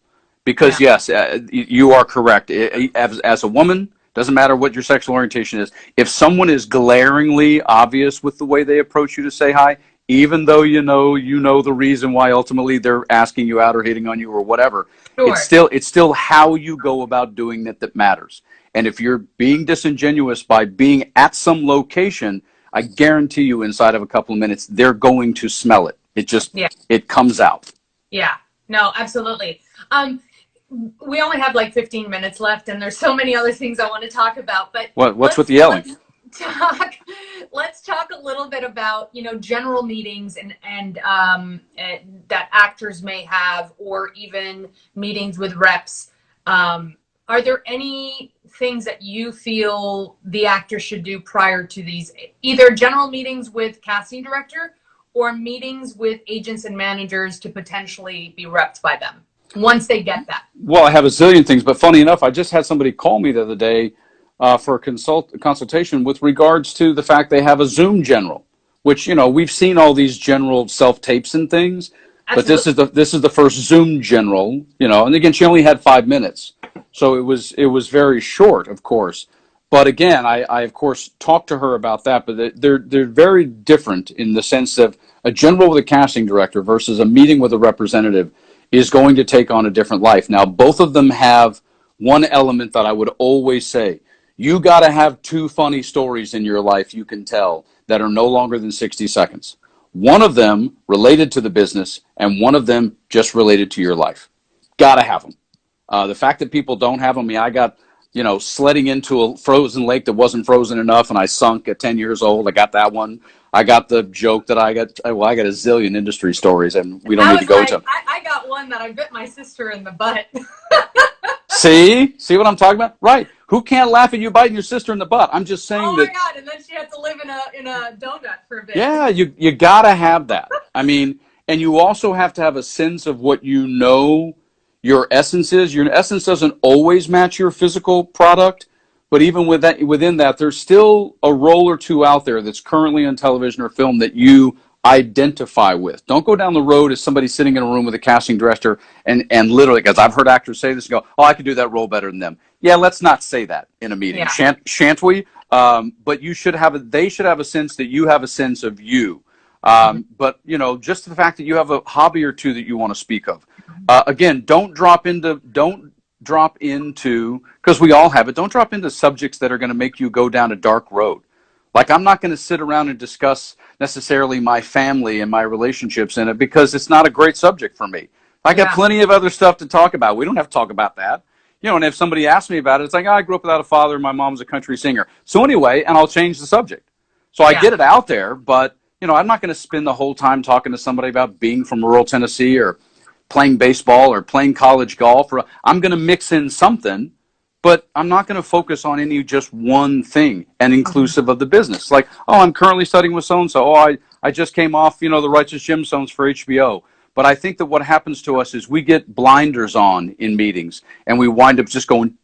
Because yes, you are correct. As a woman, doesn't matter what your sexual orientation is, if someone is glaringly obvious with the way they approach you to say hi, even though you know the reason why ultimately they're asking you out or hitting on you or whatever,
Sure.
it's still how you go about doing it that matters. And if you're being disingenuous by being at some location, I guarantee you inside of a couple of minutes, they're going to smell it. It comes out.
Yeah, no, absolutely. We only have like 15 minutes left, and there's so many other things I want to talk about. But
what's with the yelling?
Let's talk a little bit about general meetings and that actors may have, or even meetings with reps. Are there any things that you feel the actor should do prior to these, either general meetings with casting director or meetings with agents and managers to potentially be repped by them once they get that?
Well, I have a zillion things, but funny enough, I just had somebody call me the other day for a consultation with regards to the fact they have a Zoom general, which we've seen all these general self tapes and things,
Absolutely.
but this is the first Zoom general, and again she only had 5 minutes, so it was very short, of course. But again, I of course talked to her about that, but they're very different in the sense of a general with a casting director versus a meeting with a representative is going to take on a different life. Now, both of them have one element that I would always say. You got to have 2 funny stories in your life you can tell that are no longer than 60 seconds. One of them related to the business and one of them just related to your life. Got to have them. The fact that people don't have them, I got, sledding into a frozen lake that wasn't frozen enough and I sunk at 10 years old. I got that one. I got the joke that I got a zillion industry stories and we don't need to go to.
I got one that I bit my sister in the butt.
See what I'm talking about? Right. Who can't laugh at you biting your sister in the butt? I'm just saying that.
Oh my God. And then she had to live in a donut for a bit.
Yeah, you got to have that. And you also have to have a sense of what your essence is. Your essence doesn't always match your physical product, but even within that, there's still a role or two out there that's currently on television or film that you identify with. Don't go down the road as somebody sitting in a room with a casting director and literally, because I've heard actors say this and go, oh, I could do that role better than them. Yeah, let's not say that in a meeting.
Yeah.
Shan't we? But they should have a sense that you have a sense of you. But just the fact that you have a hobby or two that you want to speak of. Again, don't drop into, because we all have it, don't drop into subjects that are going to make you go down a dark road. Like, I'm not going to sit around and discuss necessarily my family and my relationships in it because it's not a great subject for me. I got plenty of other stuff to talk about. We don't have to talk about that. And if somebody asks me about it, it's like, I grew up without a father. My mom's a country singer. So anyway, and I'll change the subject. So I get it out there, but, I'm not going to spend the whole time talking to somebody about being from rural Tennessee or playing baseball or playing college golf. I'm going to mix in something, but I'm not going to focus on any just one thing and inclusive of the business. Like, oh, I'm currently studying with so-and-so. Oh, I just came off, the Righteous Gemstones for HBO. But I think that what happens to us is we get blinders on in meetings and we wind up just going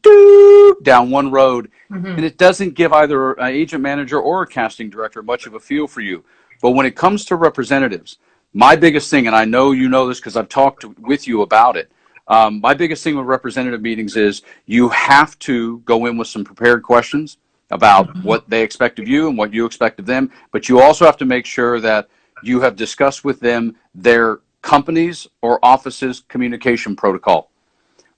down one road. And it doesn't give either an agent manager or a casting director much of a feel for you. But when it comes to representatives, my biggest thing, and I know you know this because I've talked with you about it, my biggest thing with representative meetings is you have to go in with some prepared questions about what they expect of you and what you expect of them. But you also have to make sure that you have discussed with them their company's or office's communication protocol.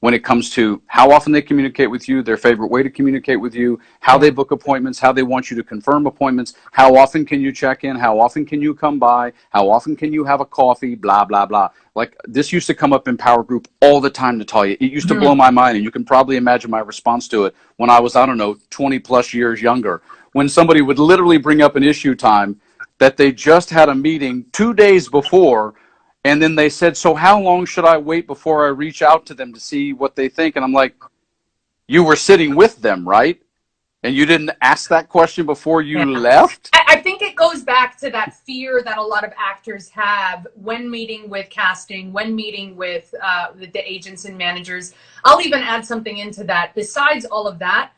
when it comes to how often they communicate with you, their favorite way to communicate with you, how they book appointments, how they want you to confirm appointments, how often can you check in, how often can you come by, how often can you have a coffee, blah, blah, blah. Like, this used to come up in Power Group all the time, Natalia. It used to blow my mind, and you can probably imagine my response to it when I was, I don't know, 20 plus years younger, when somebody would literally bring up an issue time that they just had a meeting 2 days before, and then they said, so how long should I wait before I reach out to them to see what they think? And I'm like, you were sitting with them, right? And you didn't ask that question before you left?
I think it goes back to that fear that a lot of actors have when meeting with casting, when meeting with the agents and managers. I'll even add something into that. Besides all of that,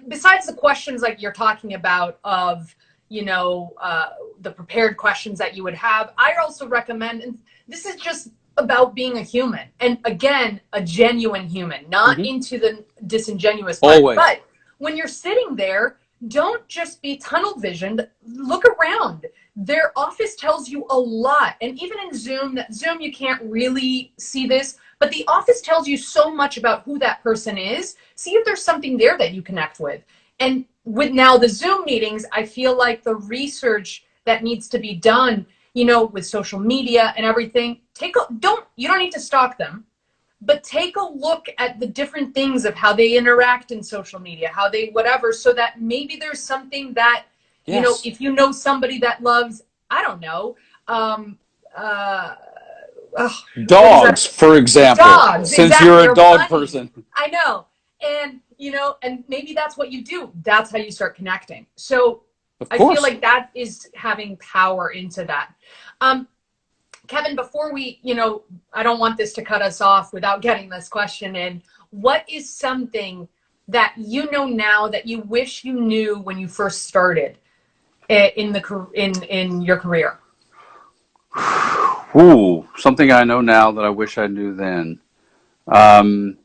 besides the questions like you're talking about of, the prepared questions that you would have, I also recommend, and this is just about being a human, and again, a genuine human, not into the disingenuous part.
Always.
But when you're sitting there, don't just be tunnel visioned. Look around. Their office tells you a lot, and even in Zoom, you can't really see this, but the office tells you so much about who that person is. See if there's something there that you connect with. And with now the Zoom meetings, I feel like the research that needs to be done, with social media and everything, you don't need to stalk them, but take a look at the different things of how they interact in social media, how they whatever, so that maybe there's something that, if you know somebody that loves, I don't know,
dogs, for example.
Dogs,
since
exactly.
You're a dog person.
I know. And, and maybe that's what you do. That's how you start connecting. So I feel like that is having power into that. Kevin, before we, I don't want this to cut us off without getting this question in. What is something that you know now that you wish you knew when you first started in your career?
Ooh, something I know now that I wish I knew then. I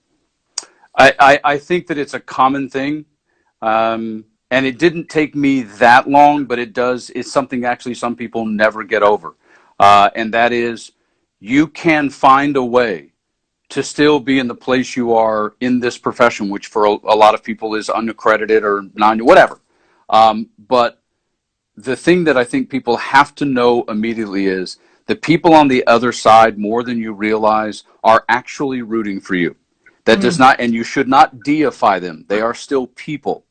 think that it's a common thing, and it didn't take me that long, but it's something actually some people never get over, and that is, you can find a way to still be in the place you are in this profession, which for a lot of people is unaccredited or whatever. But the thing that I think people have to know immediately is the people on the other side, more than you realize, are actually rooting for you. That does not, and you should not deify them. They are still people.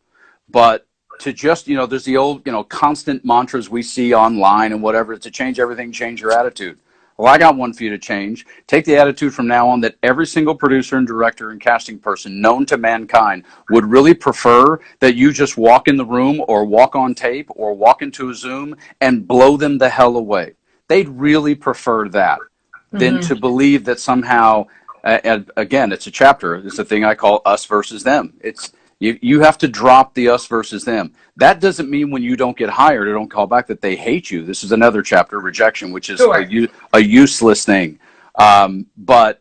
But to just, there's the old, constant mantras we see online and whatever, to change everything, change your attitude. Well, I got one for you to change. Take the attitude from now on that every single producer and director and casting person known to mankind would really prefer that you just walk in the room or walk on tape or walk into a Zoom and blow them the hell away. They'd really prefer that than to believe that somehow, and again, it's a chapter. It's a thing I call us versus them. It's you have to drop the us versus them. That doesn't mean when you don't get hired or don't call back that they hate you. This is another chapter, rejection, which is a useless thing. But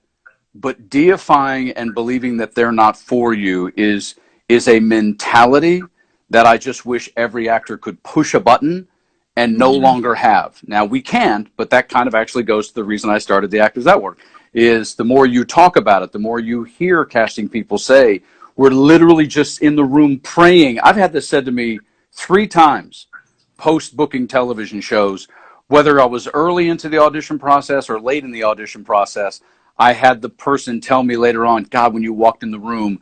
deifying and believing that they're not for you is a mentality that I just wish every actor could push a button and no longer have. Now, we can't, but that kind of actually goes to the reason I started the Actors Network, is the more you talk about it, the more you hear casting people say, we're literally just in the room praying. I've had this said to me 3 times post-booking television shows, whether I was early into the audition process or late in the audition process. I had the person tell me later on, God, when you walked in the room,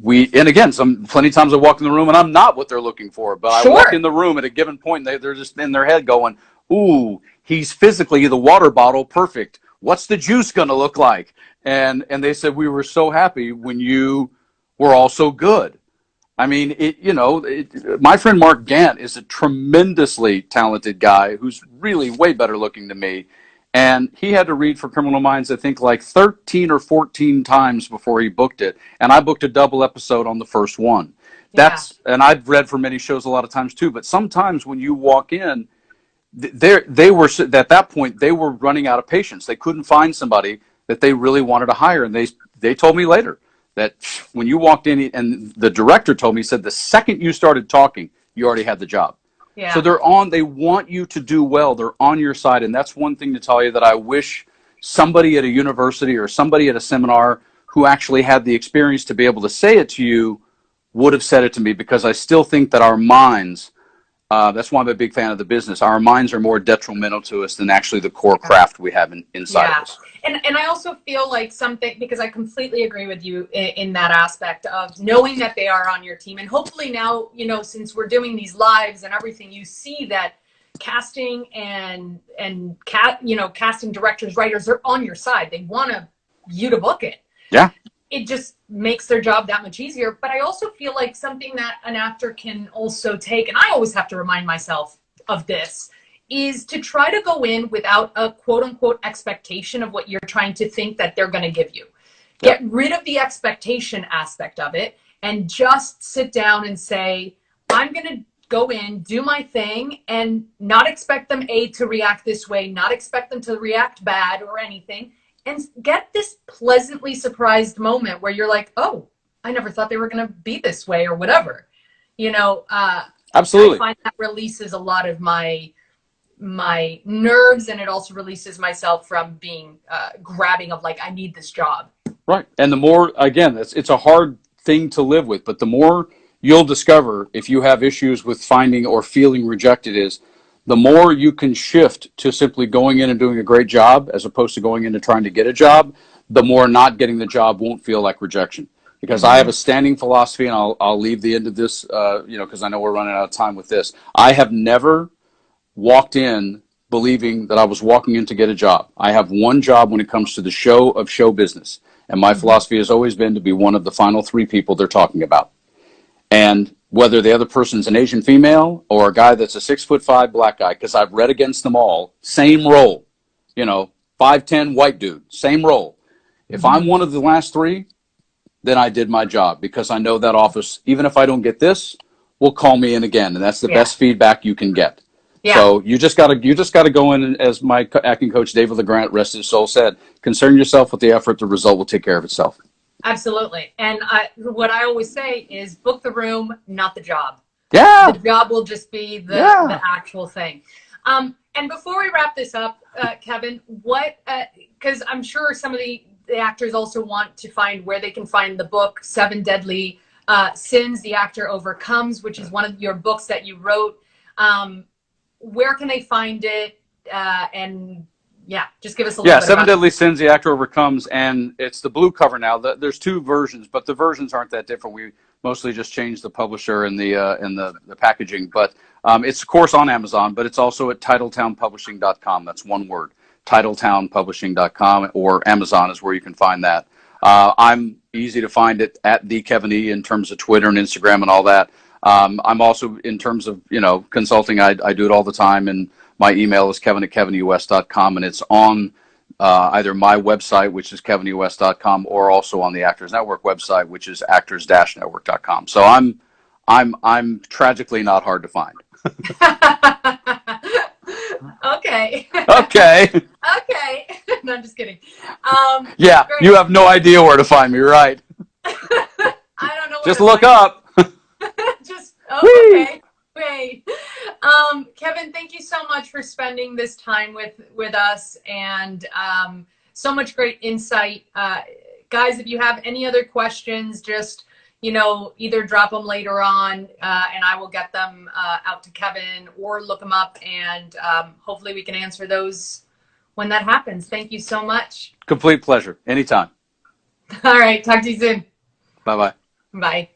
and again, plenty of times I walk in the room and I'm not what they're looking for, but I walk in the room at a given point, they're just in their head going, ooh, he's physically the water bottle perfect. What's the juice going to look like? And they said, we were so happy when you were all so good. I mean, my friend Mark Gant is a tremendously talented guy who's really way better looking than me. And he had to read for Criminal Minds, I think, like 13 or 14 times before he booked it. And I booked a double episode on the first one. And I've read for many shows a lot of times too. But sometimes when you walk in, they were at that point, they were running out of patience. They couldn't find somebody that they really wanted to hire. And they told me later that when you walked in, and the director told me, he said, the second you started talking, you already had the job. Yeah. So they want you to do well. They're on your side. And that's one thing, Natalia, that I wish somebody at a university or somebody at a seminar who actually had the experience to be able to say it to you would have said it to me, because I still think that our minds, that's why I'm a big fan of the business. Our minds are more detrimental to us than actually the core craft we have inside of us.
And I also feel like something, because I completely agree with you in that aspect of knowing that they are on your team. And hopefully now, you know, since we're doing these lives and everything, you see that casting and casting directors, writers are on your side. They want you to book it.
Yeah.
It just makes their job that much easier. But I also feel like something that an actor can also take, and I always have to remind myself of this, is to try to go in without a quote unquote expectation of what you're trying to think that they're going to give you.
Yep.
Get rid of the expectation aspect of it and just sit down and say, I'm going to go in, do my thing, and not expect them to react this way, not expect them to react bad or anything, and get this pleasantly surprised moment where you're like, oh, I never thought they were going to be this way or whatever. You know,
absolutely.
I find that releases a lot of my nerves, and it also releases myself from being grabbing of like, I need this job.
Right. And the more, again, it's a hard thing to live with, but the more you'll discover if you have issues with finding or feeling rejected is the more you can shift to simply going in and doing a great job as opposed to going into trying to get a job, the more not getting the job won't feel like rejection. Because I have a standing philosophy, and I'll leave the end of this, because I know we're running out of time with this. I have never walked in believing that I was walking in to get a job. I have one job when it comes to the show of show business. And my philosophy has always been to be one of the final three people they're talking about. And whether the other person's an Asian female or a guy that's a 6'5" black guy, because I've read against them all, same role, 5'10" white dude, same role. If I'm one of the last three, then I did my job, because I know that office, even if I don't get this, will call me in again. And that's the best feedback you can get. Yeah. So you just gotta go in, and as my acting coach David LeGrant, rest his soul, said, concern yourself with the effort. The result will take care of itself. Absolutely.
And what I always say is book the room, not the job.
Yeah.
The job will just be the actual thing. And before we wrap this up, Kevin, because I'm sure some of the actors also want to find where they can find the book, 7 Deadly Sins the Actor Overcomes, which is one of your books that you wrote. Where can they find it? And just give us a little bit.
7 Deadly Sins the Actor Overcomes, and it's the blue cover now. There's 2 versions, but the versions aren't that different. We mostly just changed the publisher and the packaging. But it's of course on Amazon, but it's also at titletownpublishing.com. That's one word, titletownpublishing.com, or Amazon is where you can find that. I'm easy to find it at the Kevin E in terms of Twitter and Instagram and all that. I'm also, in terms of consulting, I do it all the time, and my email is kevin@kevinus.com, and it's on either my website, which is kevinus.com, or also on the Actors Network website, which is actors-network.com. So I'm tragically not hard to find.
Okay.
Okay.
Okay. No, I'm just kidding.
Yeah, great. You have no idea where to find me, right?
I don't know.
Just look up.
Okay. Great. Kevin, thank you so much for spending this time with us, and so much great insight. Guys, if you have any other questions, just either drop them later on, and I will get them out to Kevin, or look them up, and hopefully we can answer those when that happens. Thank you so much.
Complete pleasure. Anytime.
All right. Talk to you soon.
Bye-bye.
Bye.